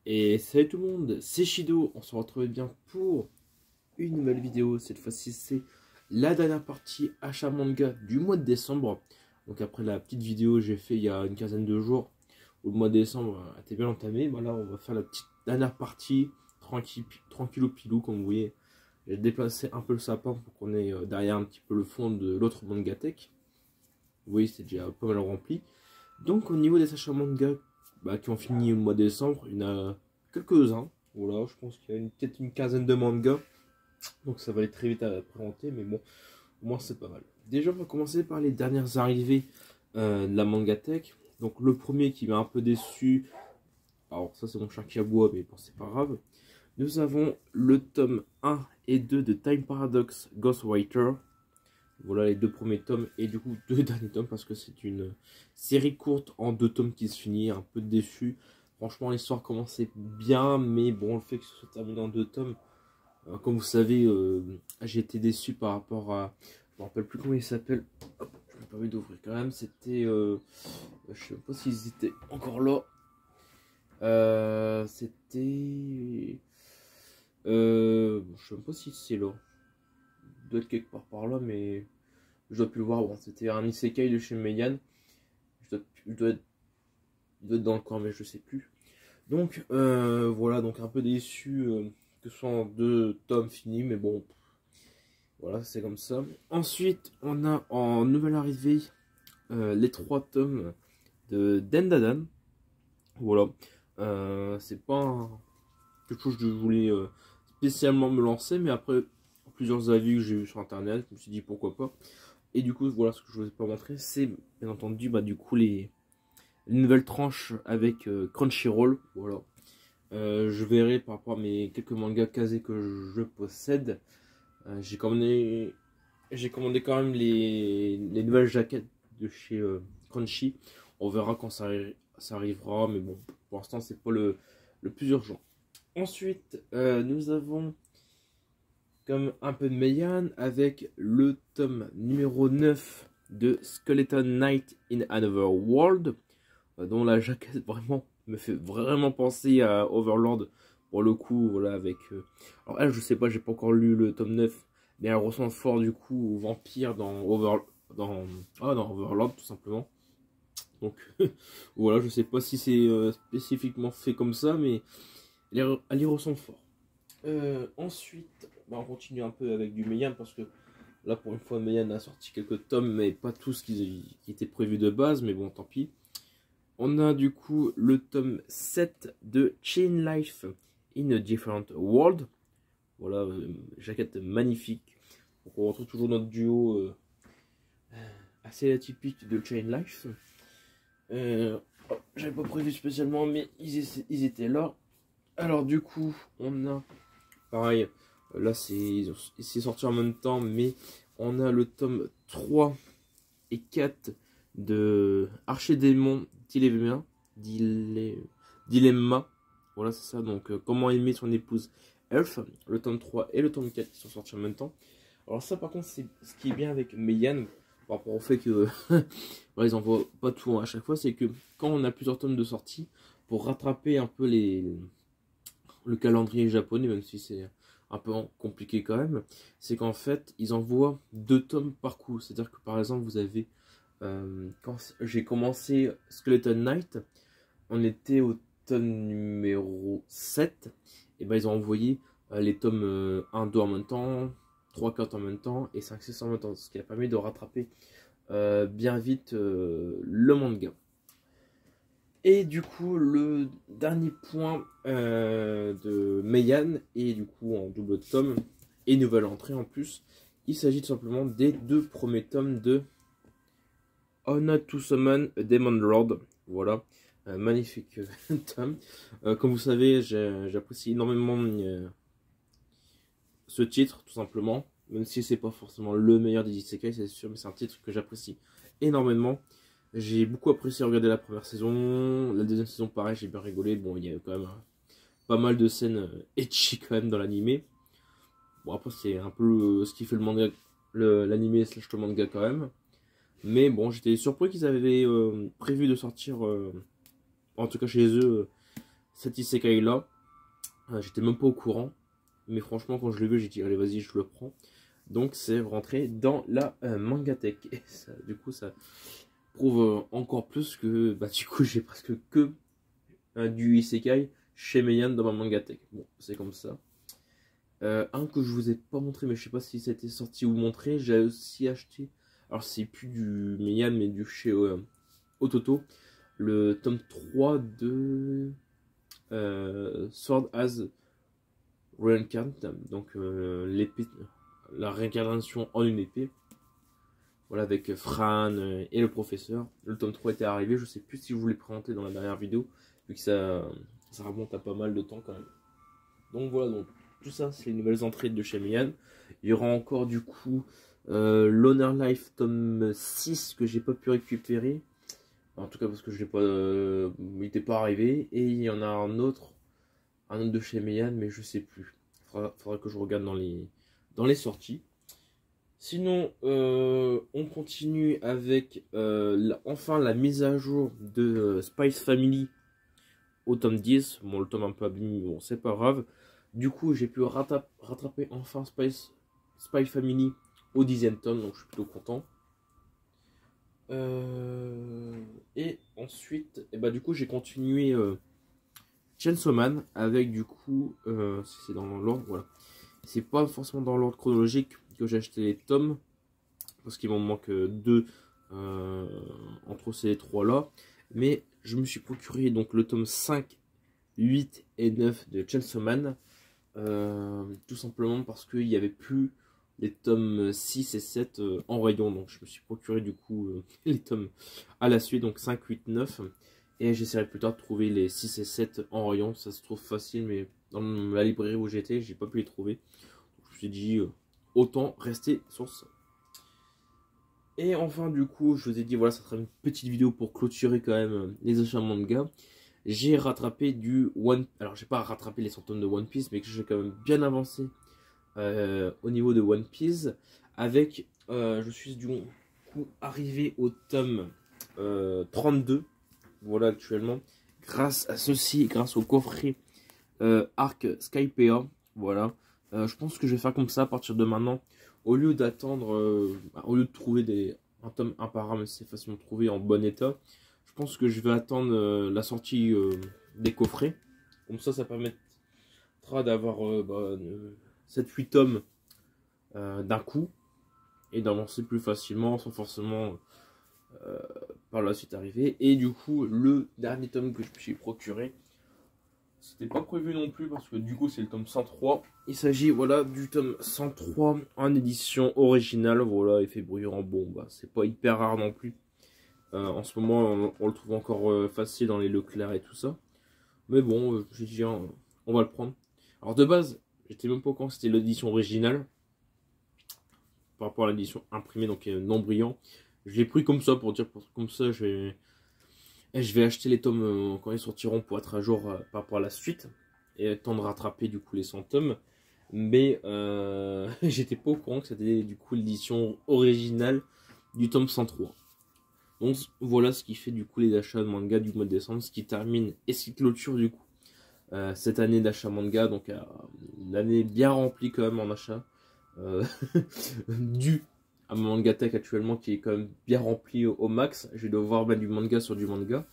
Et salut tout le monde, c'est Shido, on se retrouve bien pour une nouvelle vidéo. Cette fois-ci c'est la dernière partie achat manga du mois de décembre. Donc après la petite vidéo que j'ai fait il y a une quinzaine de jours, où le mois de décembre a été bien entamé, bah là on va faire la petite dernière partie, tranquillou pilou comme vous voyez. J'ai déplacé un peu le sapin pour qu'on ait derrière un petit peu le fond de l'autre mangatech. Vous voyez, c'est déjà pas mal rempli. Donc au niveau des achats manga qui ont fini au mois de décembre, il y en a quelques-uns. Voilà, je pense qu'il y a peut-être une quinzaine de mangas. Donc ça va aller très vite à présenter, mais bon, au moins c'est pas mal. Déjà, on va commencer par les dernières arrivées de la mangatech. Donc le premier qui m'a un peu déçu, alors ça c'est mon chat qui aboie, mais bon c'est pas grave. Nous avons le tome 1 et 2 de Time Paradox Ghostwriter. Voilà les deux premiers tomes et du coup deux derniers tomes parce que c'est une série courte en deux tomes qui se finit. Un peu déçu. Franchement l'histoire commençait bien, mais bon le fait que ce soit terminé en deux tomes, comme vous savez, j'ai été déçu par rapport à... Je me rappelle plus comment il s'appelle. Je me permets d'ouvrir quand même. C'était... je sais pas s'ils étaient encore là. C'était... je sais même pas si c'est là. Il doit être quelque part par là, mais... Je dois plus le voir. Bon, c'était un isekai de chez Meian. Il doit être dans le coin, mais je sais plus. Donc, voilà. Donc, un peu déçu que ce soit en deux tomes finis. Mais bon, voilà, c'est comme ça. Ensuite, on a en nouvelle arrivée les trois tomes de Dendadan. Voilà. C'est pas quelque chose que je voulais spécialement me lancer. Mais après plusieurs avis que j'ai eu sur internet, je me suis dit pourquoi pas. Et du coup, voilà ce que je ne vous ai pas montré, c'est bien entendu du coup les nouvelles tranches avec Crunchyroll. Voilà. Je verrai par rapport à mes quelques mangas casés que je possède. J'ai commandé quand même les nouvelles jaquettes de chez Crunchy. On verra quand ça arrivera, mais bon, pour l'instant, c'est pas le plus urgent. Ensuite, nous avons comme un peu de Meian avec le tome numéro 9 de Skeleton Knight in Another World, dont la jaquette vraiment me fait vraiment penser à Overlord pour le coup. Voilà, avec alors elle, je sais pas, j'ai pas encore lu le tome 9, mais elle ressemble fort du coup au vampire dans Overlord tout simplement. Donc voilà, je sais pas si c'est spécifiquement fait comme ça, mais elle y ressemble fort. Ensuite, on continue un peu avec du Meian parce que là pour une fois Meian a sorti quelques tomes mais pas tous qui étaient prévus de base, mais bon tant pis. On a du coup le tome 7 de Chain Life in a Different World. Voilà, jaquette magnifique. Donc on retrouve toujours notre duo assez atypique de Chain Life. J'avais pas prévu spécialement, mais ils étaient là. Alors du coup on a pareil, là c'est sorti en même temps, mais on a le tome 3 et 4 de Archédémon Dilemma. Voilà, c'est ça. Donc, comment aimer son épouse Elf, le tome 3 et le tome 4 qui sont sortis en même temps. Alors, ça, par contre, c'est ce qui est bien avec Meian, par rapport au fait que voilà, ils envoient pas tout à chaque fois, c'est que quand on a plusieurs tomes de sortie, pour rattraper un peu le calendrier japonais, même si c'est un peu compliqué quand même, c'est qu'en fait, ils envoient 2 tomes par coup. C'est-à-dire que par exemple, vous avez, quand j'ai commencé Skeleton Knight, on était au tome numéro 7, et ben ils ont envoyé les tomes 1, 2 en même temps, 3, 4 en même temps, et 5, 6 en même temps, ce qui a permis de rattraper bien vite le manga. Et du coup, le dernier point de Meian, et du coup en double tome, et nouvelle entrée en plus, il s'agit tout simplement des 2 premiers tomes de Honor to Summon a Demon Lord. Voilà, magnifique tome. Comme vous savez, j'apprécie énormément ce titre, tout simplement. Même si c'est pas forcément le meilleur des isekai, c'est sûr, mais c'est un titre que j'apprécie énormément. J'ai beaucoup apprécié regarder la première saison. La deuxième saison, pareil, j'ai bien rigolé. Bon, il y a quand même pas mal de scènes etchi quand même dans l'animé. Bon, après, c'est un peu ce qui fait le manga, l'animé slash le manga quand même. Mais bon, j'étais surpris qu'ils avaient prévu de sortir, en tout cas chez eux, cet isekai là. J'étais même pas au courant. Mais franchement, quand je l'ai vu, j'ai dit, allez, vas-y, je le prends. Donc, c'est rentré dans la Mangatech. Et ça, du coup, ça prouve encore plus que, bah, du coup, j'ai presque que du isekai chez Meian dans ma Mangatech. Bon, c'est comme ça. Un que je vous ai pas montré, mais je sais pas si c'était sorti ou montré. J'ai aussi acheté, alors c'est plus du Meian, mais du chez Ototo, le tome 3 de Sword As Reincarnate, donc l'épée, la réincarnation en une épée. Voilà, avec Fran et le professeur. Le tome 3 était arrivé, je sais plus si je vous l'ai présenté dans la dernière vidéo, vu que ça remonte à pas mal de temps quand même. Donc voilà, donc tout ça c'est les nouvelles entrées de chez Meian. Il y aura encore du coup l'Honor Life tome 6 que j'ai pas pu récupérer. En tout cas parce que je l'ai pas, il n'était pas arrivé. Et il y en a un autre de chez Meian, mais je sais plus. Faudra que je regarde dans les sorties. Sinon, on continue avec enfin la mise à jour de Spice Family au tome 10. Bon, le tome un peu abîmé, bon, c'est pas grave. Du coup, j'ai pu rattraper enfin Spy Family au 10e tome, donc je suis plutôt content. Et ensuite, et bah, du coup, j'ai continué Chainsaw Man avec du coup, si c'est dans l'ordre, voilà. C'est pas forcément dans l'ordre chronologique que j'ai acheté les tomes, parce qu'il m'en manque 2 entre ces 3 là. Mais je me suis procuré donc le tome 5, 8 et 9 de Chainsaw Man. Tout simplement parce qu'il n'y avait plus les tomes 6 et 7 en rayon. Donc je me suis procuré du coup les tomes à la suite, donc 5, 8, 9. Et j'essaierai plus tard de trouver les 6 et 7 en rayon. Ça se trouve facile, mais dans la librairie où j'étais, j'ai pas pu les trouver. Donc, je me suis dit, autant rester sur ça. Et enfin, du coup, je vous ai dit, voilà, ça sera une petite vidéo pour clôturer quand même les achats manga. J'ai rattrapé du One... Alors, j'ai pas rattrapé les 100 tomes de One Piece, mais que j'ai quand même bien avancé au niveau de One Piece. Avec, je suis du coup arrivé au tome 32. Voilà, actuellement. Grâce à ceci, grâce au coffret Arc Skypea. Voilà. Je pense que je vais faire comme ça à partir de maintenant. Au lieu d'attendre, au lieu de trouver un tome un par un, mais c'est facilement trouvé en bon état, je pense que je vais attendre la sortie des coffrets. Comme ça permettra d'avoir 7-8 tomes d'un coup et d'avancer plus facilement sans forcément par la suite arriver. Et du coup, le dernier tome que je me suis procuré, c'était pas prévu non plus parce que du coup c'est le tome 103. Il s'agit voilà du tome 103 en édition originale. Voilà, effet bruyant. Bon bah c'est pas hyper rare non plus. En ce moment on le trouve encore facile dans les Leclerc et tout ça. Mais bon, j'ai dit on va le prendre. Alors de base, j'étais même pas au courant que c'était l'édition originale. Par rapport à l'édition imprimée, donc non brillant. Je l'ai pris comme ça pour dire comme ça je vais acheter les tomes quand ils sortiront pour être à jour par rapport à la suite. Et temps de rattraper du coup les 100 tomes. Mais j'étais pas au courant que c'était du coup l'édition originale du tome 103. Donc voilà ce qui fait du coup les achats de manga du mois de décembre. Ce qui termine et ce qui clôture du coup cette année d'achat manga. Donc une année bien remplie quand même en achat. Dû à mon Mangatech actuellement qui est quand même bien rempli au max. Je vais devoir mettre du manga sur du manga.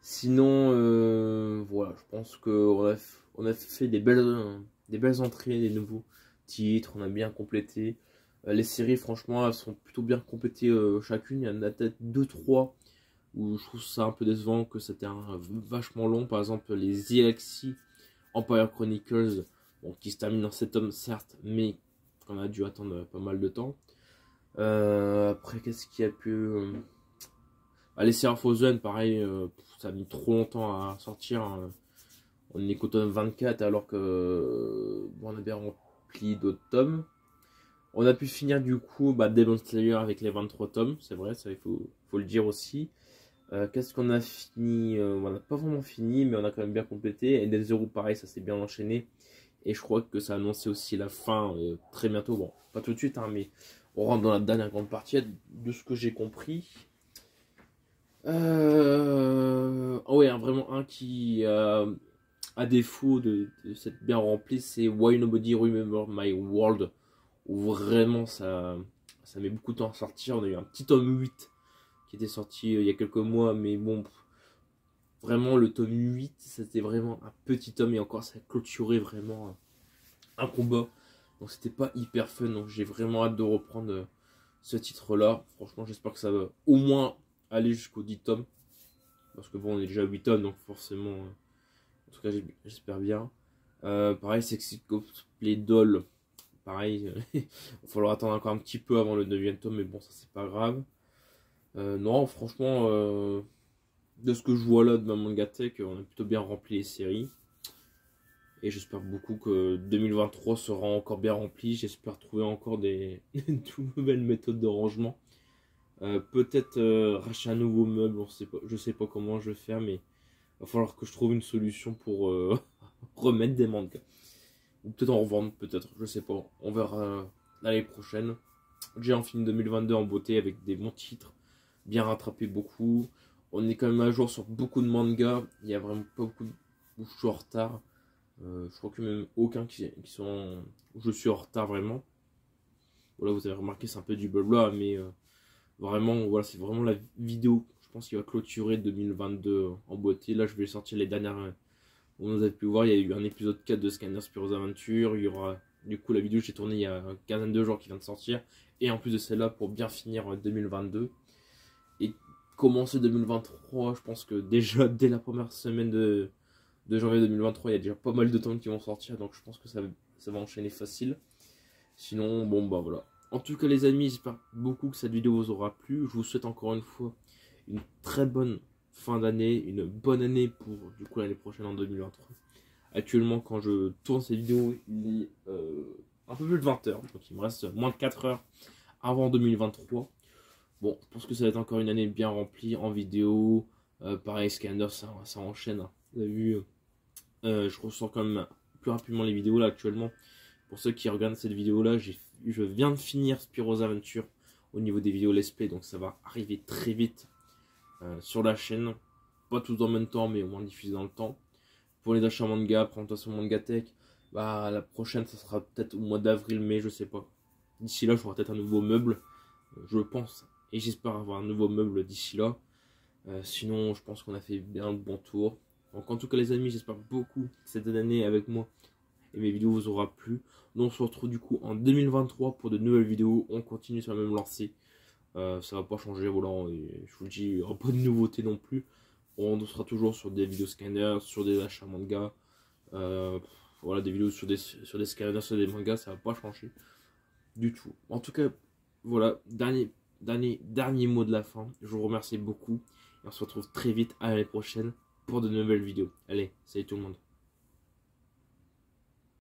Sinon, voilà, je pense qu'on a fait des belles entrées, des nouveaux titres, on a bien complété. Les séries, franchement, elles sont plutôt bien complétées chacune. Il y en a peut-être 2-3 où je trouve ça un peu décevant, que c'était vachement long. Par exemple, les The Alexi Empire Chronicles, bon, qui se terminent en 7 tomes, certes, mais qu'on a dû attendre pas mal de temps. Après, qu'est-ce qu'il y a pu... les Seraphosen, pareil, ça a mis trop longtemps à sortir. On est qu'au tome 24 alors que on a bien rempli d'autres tomes. On a pu finir du coup Demon Slayer avec les 23 tomes, c'est vrai, ça il faut le dire aussi. Qu'est-ce qu'on a fini? On n'a pas vraiment fini, mais on a quand même bien complété. Et des Zero, pareil, ça s'est bien enchaîné. Et je crois que ça a annoncé aussi la fin très bientôt. Bon, pas tout de suite, hein, mais on rentre dans la dernière grande partie de ce que j'ai compris. Ouais, vraiment un qui, à défaut de s'être bien rempli, c'est Why Nobody Remember My World, où vraiment ça met beaucoup de temps à sortir. On a eu un petit tome 8 qui était sorti il y a quelques mois, mais bon, vraiment le tome 8, c'était vraiment un petit tome, et encore ça a clôturé vraiment un combat. Donc c'était pas hyper fun, donc j'ai vraiment hâte de reprendre ce titre-là. Franchement, j'espère que ça va au moins aller jusqu'au 10 tomes. Parce que bon, on est déjà à 8 tomes, donc forcément, en tout cas, j'espère bien. Pareil, Sexy Cosplay Doll. Pareil, il va falloir attendre encore un petit peu avant le 9ème tome, mais bon, ça c'est pas grave. Non, franchement, de ce que je vois là de ma Mangatech, on a plutôt bien rempli les séries. Et j'espère beaucoup que 2023 sera encore bien rempli. J'espère trouver encore des nouvelles méthodes de rangement. Peut-être racheter un nouveau meuble, je sais pas comment je vais faire, mais il va falloir que je trouve une solution pour remettre des mangas. Ou peut-être en revendre, peut-être, je sais pas. On verra l'année prochaine. J'ai en fini 2022 en beauté avec des bons titres, bien rattrapé beaucoup. On est quand même à jour sur beaucoup de mangas. Il y a vraiment pas beaucoup où je suis en retard. Je crois que même aucun qui sont où je suis en retard vraiment. Voilà, vous avez remarqué, c'est un peu du blabla, mais vraiment, voilà, c'est vraiment la vidéo, je pense, qui va clôturer 2022 en beauté. Là, je vais sortir les dernières. On vous avez pu voir, il y a eu un épisode 4 de Scanner Spiro's Adventure. Il y aura, du coup, la vidéo que j'ai tournée il y a une quinzaine de jours qui vient de sortir. Et en plus de celle-là, pour bien finir 2022. Et commencer 2023, je pense que déjà, dès la première semaine de janvier 2023, il y a déjà pas mal de tomes qui vont sortir. Donc, je pense que ça va enchaîner facile. Sinon, bon, bah voilà. En tout cas, les amis, j'espère beaucoup que cette vidéo vous aura plu. Je vous souhaite encore une fois une très bonne fin d'année, une bonne année pour du coup l'année prochaine en 2023. Actuellement, quand je tourne cette vidéo, il est un peu plus de 20 h, donc il me reste moins de 4 heures avant 2023. Bon, je pense que ça va être encore une année bien remplie en vidéo. Pareil, Scanner, ça enchaîne. Hein. Vous avez vu, je ressors quand même plus rapidement les vidéos là actuellement. Pour ceux qui regardent cette vidéo là, je viens de finir Spiro's Adventure au niveau des vidéos let's play, donc ça va arriver très vite sur la chaîne. Pas tous en même temps, mais au moins diffusé dans le temps. Pour les achats manga, présentation Mangatech, bah la prochaine ça sera peut-être au mois d'avril, mai, je sais pas. D'ici là, j'aurai peut-être un nouveau meuble, je pense, et j'espère avoir un nouveau meuble d'ici là. Sinon, je pense qu'on a fait bien le bon tour. Donc en tout cas les amis, j'espère beaucoup que cette année avec moi et mes vidéos vous aura plu. Donc on se retrouve du coup en 2023 pour de nouvelles vidéos. On continue sur la même lancée. Ça va pas changer, voilà. Et je vous le dis, il n'y aura pas de nouveauté non plus. On sera toujours sur des vidéos scanners, sur des achats manga. Voilà, des vidéos sur des scanners, sur des mangas, ça va pas changer du tout. En tout cas, voilà, dernier mot de la fin. Je vous remercie beaucoup. Et on se retrouve très vite à l'année prochaine pour de nouvelles vidéos. Allez, salut tout le monde.